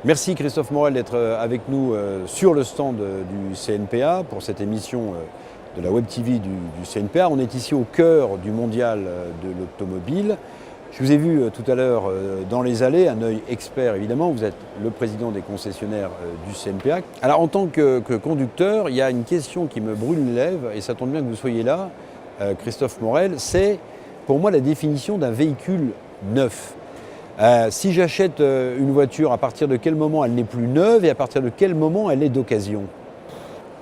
Merci Christophe Morel d'être avec nous sur le stand du CNPA pour cette émission de la Web TV du CNPA. On est ici au cœur du mondial de l'automobile. Je vous ai vu tout à l'heure dans les allées, un œil expert évidemment, vous êtes le président des concessionnaires du CNPA. Alors en tant que conducteur, il y a une question qui me brûle les lèvres et ça tombe bien que vous soyez là, Christophe Morel, c'est pour moi la définition d'un véhicule neuf. Si j'achète une voiture, à partir de quel moment elle n'est plus neuve et à partir de quel moment elle est d'occasion?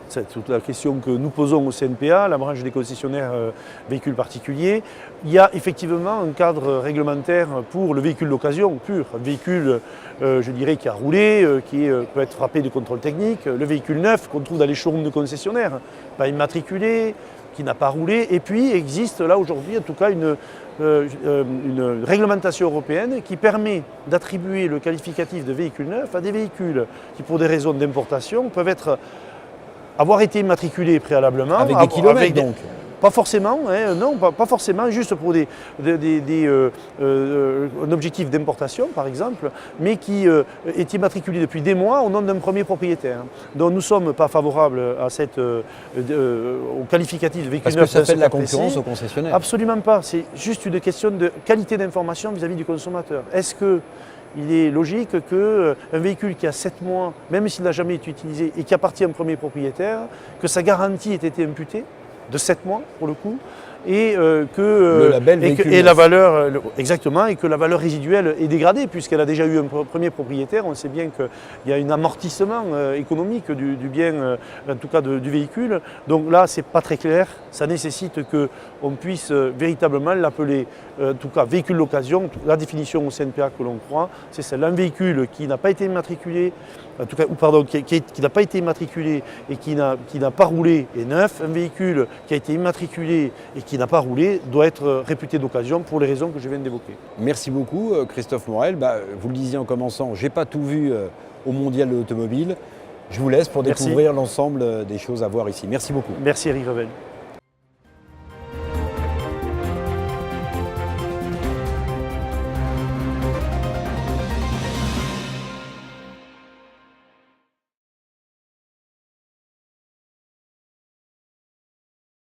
C'est toute la question que nous posons au CNPA, la branche des concessionnaires véhicules particuliers. Il y a effectivement un cadre réglementaire pour le véhicule d'occasion pur, un véhicule, je dirais, qui a roulé, qui peut être frappé de contrôle technique, le véhicule neuf qu'on trouve dans les showrooms de concessionnaires, pas immatriculé, qui n'a pas roulé, et puis existe là aujourd'hui en tout cas une réglementation européenne qui permet d'attribuer le qualificatif de véhicule neuf à des véhicules qui, pour des raisons d'importation, peuvent avoir été immatriculés préalablement. Avec des kilomètres donc? Pas forcément, hein, non, pas forcément, juste pour un objectif d'importation par exemple, mais qui est immatriculé depuis des mois au nom d'un premier propriétaire. Donc nous ne sommes pas favorables à au qualificatif de véhicule neuf. Parce que ça fait de la concurrence aux concessionnaires? Absolument pas, c'est juste une question de qualité d'information vis-à-vis du consommateur. Est-ce qu'il est logique qu'un véhicule qui a 7 mois, même s'il n'a jamais été utilisé et qui appartient à un premier propriétaire, que sa garantie ait été imputée de 7 mois pour le coup, et que la valeur exactement, et que la valeur résiduelle est dégradée puisqu'elle a déjà eu un premier propriétaire. On sait bien qu'il y a un amortissement économique du bien, en tout cas du véhicule. Donc là, c'est pas très clair. Ça nécessite qu'on puisse véritablement l'appeler, en tout cas véhicule d'occasion. La définition au CNPA que l'on croit, c'est celle d'un véhicule qui n'a pas été immatriculé, en tout cas, qui n'a pas été immatriculé et qui n'a pas roulé est neuf. Un véhicule qui a été immatriculé et qui n'a pas roulé doit être réputé d'occasion pour les raisons que je viens d'évoquer. Merci beaucoup Christophe Morel. Vous le disiez en commençant, je n'ai pas tout vu au mondial de l'automobile. Je vous laisse pour découvrir l'ensemble des choses à voir ici. Merci beaucoup. Merci Eric Revel.